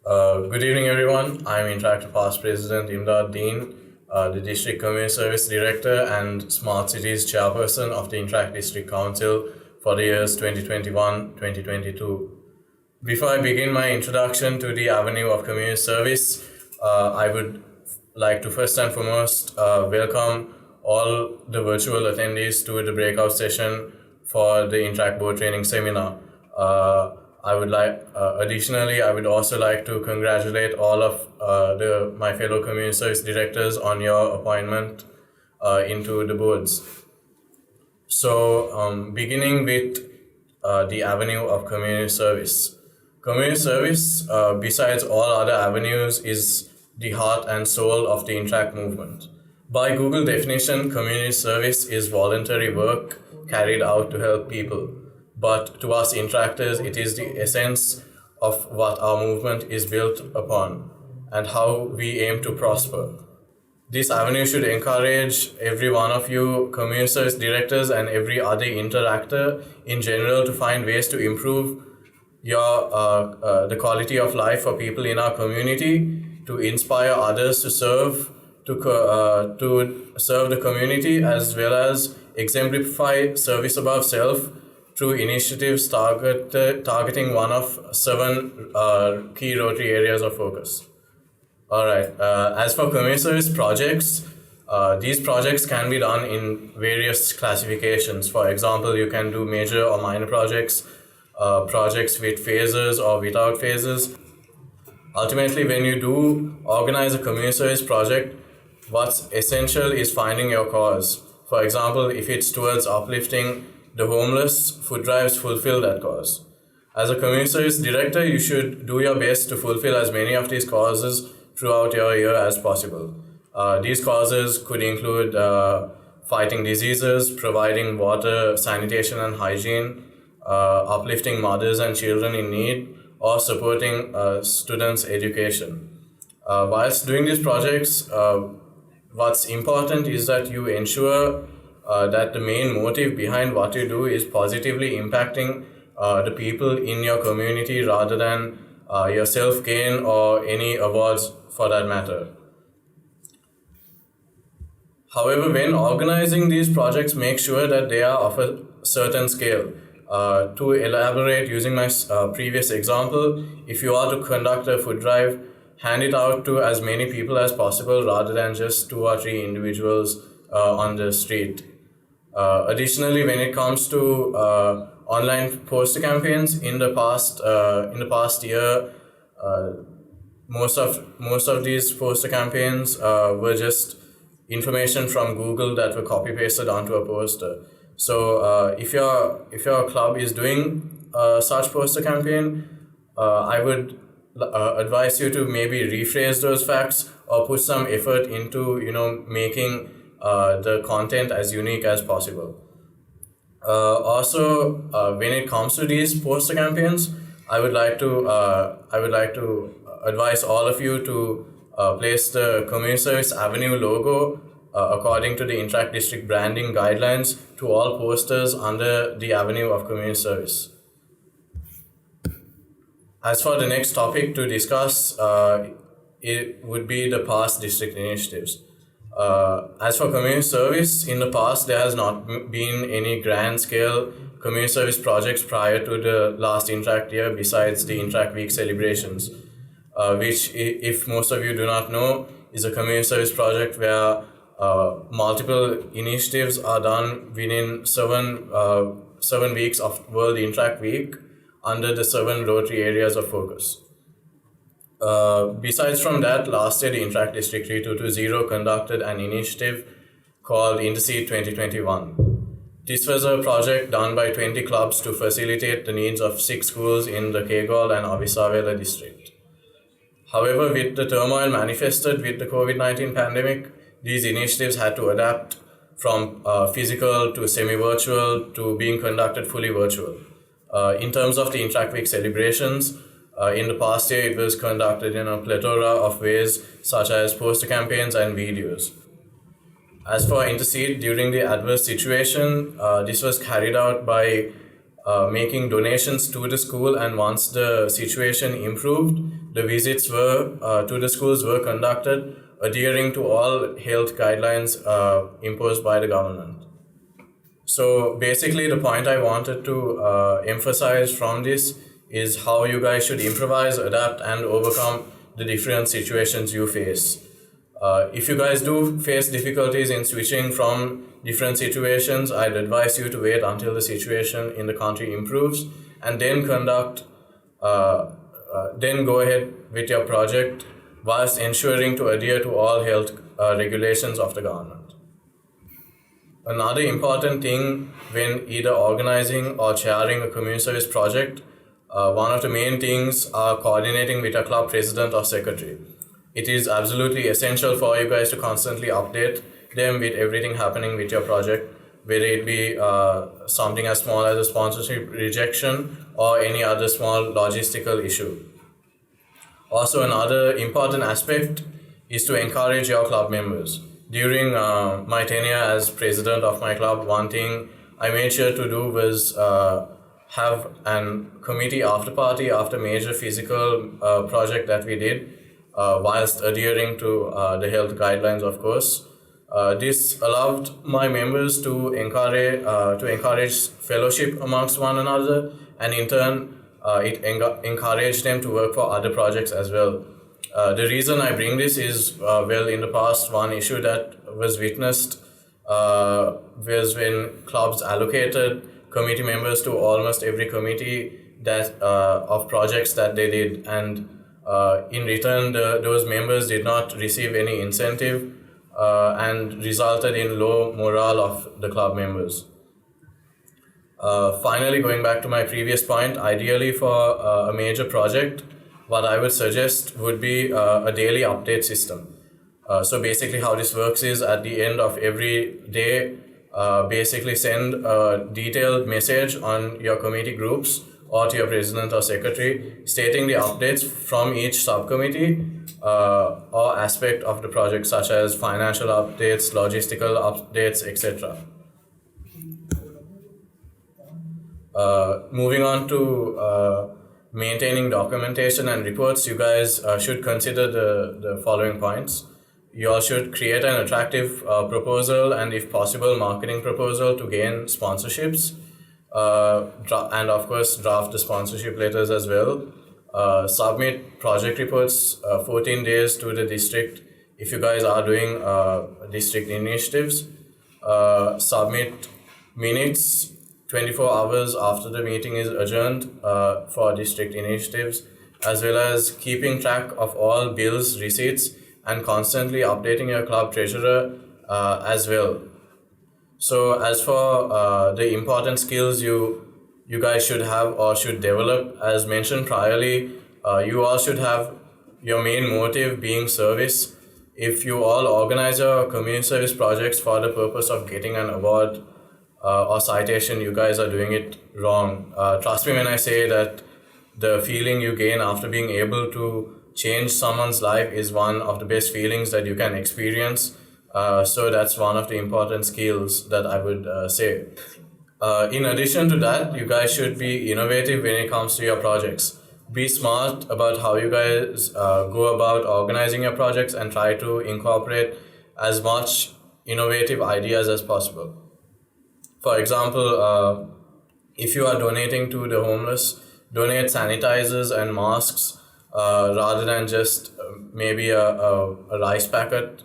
Good evening, everyone. I'm Interactive Past President Imdaad Deen, the District Community Service Director and Smart Cities Chairperson of the Interact District Council for the years 2021-2022. Before I begin my introduction to the avenue of community service, I would like to first and foremost welcome all the virtual attendees to the breakout session for the Interact Board Training Seminar. Additionally, I would also like to congratulate all of my fellow community service directors on your appointment into the boards. So, beginning with the avenue of community service. Community service, besides all other avenues, is the heart and soul of the Interact movement. By Google definition, community service is voluntary work carried out to help people. But to us interactors, it is the essence of what our movement is built upon and how we aim to prosper. This avenue should encourage every one of you community service directors and every other interactor in general to find ways to improve the quality of life for people in our community, to inspire others to serve the community, as well as exemplify service above self through initiatives targeting one of 7 key Rotary areas of focus. All right. As for community service projects, these projects can be done in various classifications. For example, you can do major or minor projects, projects with phases or without phases. Ultimately, when you do organize a community service project, what's essential is finding your cause. For example, if it's towards uplifting the homeless, food drives fulfill that cause. As a community service director, you should do your best to fulfill as many of these causes throughout your year as possible. These causes could include fighting diseases, providing water, sanitation and hygiene, uplifting mothers and children in need, or supporting students' education. Whilst doing these projects, what's important is that you ensure that the main motive behind what you do is positively impacting the people in your community rather than your self-gain or any awards for that matter. However, when organizing these projects, make sure that they are of a certain scale. To elaborate using my previous example, if you are to conduct a food drive, hand it out to as many people as possible rather than just 2 or 3 individuals on the street. Additionally, when it comes to online poster campaigns, in the past year, most of these poster campaigns were just information from Google that were copy pasted onto a poster. So if your club is doing such poster campaign, I would advise you to maybe rephrase those facts or put some effort into making the content as unique as possible. Also, when it comes to these poster campaigns, I would like to advise all of you to place the Community Service Avenue logo according to the Interact District branding guidelines to all posters under the Avenue of Community Service. As for the next topic to discuss, it would be the past district initiatives. As for community service, in the past there has not been any grand scale community service projects prior to the last Interact year besides the Interact Week celebrations, which, if most of you do not know, is a community service project where multiple initiatives are done within 7 weeks of World Interact Week under the 7 Rotary areas of focus. Besides from that, last year the Interact District 3220 conducted an initiative called Intercede 2021. This was a project done by 20 clubs to facilitate the needs of 6 schools in the Kegol and Avisavela district. However, with the turmoil manifested with the COVID-19 pandemic, these initiatives had to adapt from physical to semi-virtual to being conducted fully virtual. In terms of the Interact Week celebrations, in the past year, it was conducted in a plethora of ways, such as poster campaigns and videos. As for Intercede, during the adverse situation, this was carried out by making donations to the school, and once the situation improved, the visits to the schools were conducted, adhering to all health guidelines imposed by the government. So basically, the point I wanted to emphasize from this is how you guys should improvise, adapt, and overcome the different situations you face. If you guys do face difficulties in switching from different situations, I'd advise you to wait until the situation in the country improves and then then go ahead with your project whilst ensuring to adhere to all health regulations of the government. Another important thing when either organizing or chairing a community service project, one of the main things are coordinating with a club president or secretary. It is absolutely essential for you guys to constantly update them with everything happening with your project, whether it be something as small as a sponsorship rejection or any other small logistical issue. Also, another important aspect is to encourage your club members. During my tenure as president of my club, one thing I made sure to do was have a committee after party after major physical project that we did, whilst adhering to the health guidelines, of course. This allowed my members to encourage fellowship amongst one another, and in turn, it encouraged them to work for other projects as well. The reason I bring this is, in the past, one issue that was witnessed was when clubs allocated committee members to almost every committee that of projects that they did, and in return, those members did not receive any incentive and resulted in low morale of the club members. Finally, going back to my previous point, ideally for a major project, what I would suggest would be a daily update system. So basically how this works is at the end of every day, basically send a detailed message on your committee groups or to your president or secretary stating the updates from each subcommittee or aspect of the project, such as financial updates, logistical updates, etc. Moving on to maintaining documentation and reports, you guys should consider the following points. You all should create an attractive proposal and, if possible, marketing proposal to gain sponsorships, and of course draft the sponsorship letters as well. Submit project reports 14 days to the district if you guys are doing district initiatives. Submit minutes 24 hours after the meeting is adjourned for district initiatives, as well as keeping track of all bills, receipts, and constantly updating your club treasurer as well. So as for the important skills you guys should have or should develop, as mentioned priorly, you all should have your main motive being service. If you all organize your community service projects for the purpose of getting an award or citation, you guys are doing it wrong. Trust me when I say that the feeling you gain after being able to change someone's life is one of the best feelings that you can experience. So that's one of the important skills that I would say. In addition to that, you guys should be innovative when it comes to your projects. Be smart about how you guys go about organizing your projects and try to incorporate as much innovative ideas as possible. For example, if you are donating to the homeless, donate sanitizers and masks rather than just maybe a rice packet.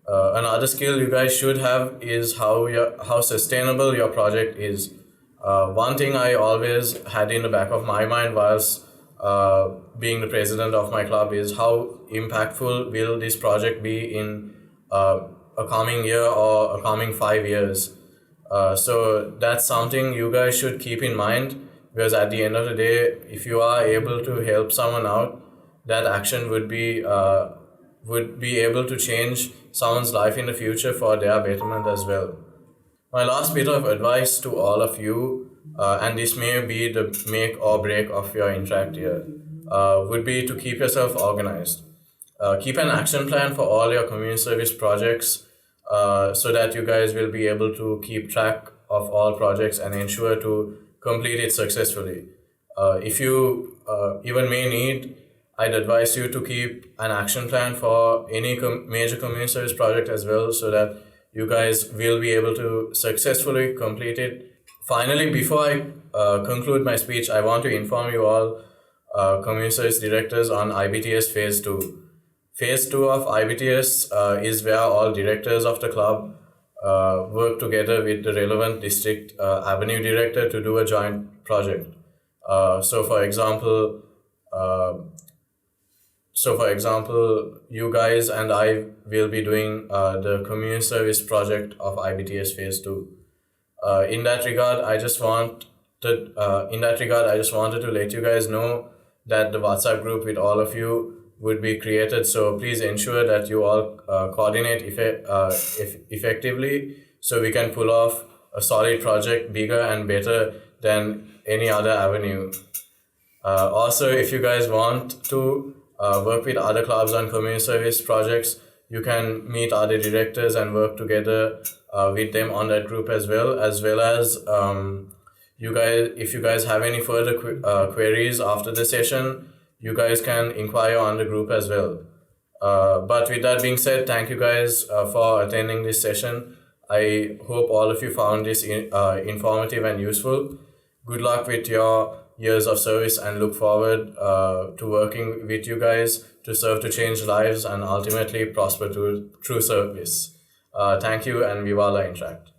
Another skill you guys should have is how sustainable your project is. One thing I always had in the back of my mind whilst being the president of my club is how impactful will this project be in a coming year or a coming 5 years. So that's something you guys should keep in mind, because at the end of the day, if you are able to help someone out, that action would be able to change someone's life in the future for their betterment as well. My last bit of advice to all of you, and this may be the make or break of your Interact year, would be to keep yourself organized. Keep an action plan for all your community service projects so that you guys will be able to keep track of all projects and ensure to complete it successfully. If you even may need, I'd advise you to keep an action plan for any major community service project as well, so that you guys will be able to successfully complete it. Finally, before I conclude my speech, I want to inform you all, community service directors, on IBTS Phase 2. Phase 2 of IBTS is where all directors of the club work together with the relevant district avenue director to do a joint project. So for example, you guys and I will be doing the community service project of IBTS Phase 2. In that regard, I just wanted to let you guys know that the WhatsApp group with all of you would be created. So please ensure that you all coordinate effectively, so we can pull off a solid project, bigger and better than any other avenue. Also, if you guys want to work with other clubs on community service projects, you can meet other directors and work together with them on that group as well as if you guys have any further queries after the session, you guys can inquire on the group as well. But with that being said, thank you guys for attending this session. I hope all of you found this informative and useful. Good luck with your years of service, and look forward to working with you guys to serve to change lives and ultimately prosper through service. Thank you, and Vivala Interact.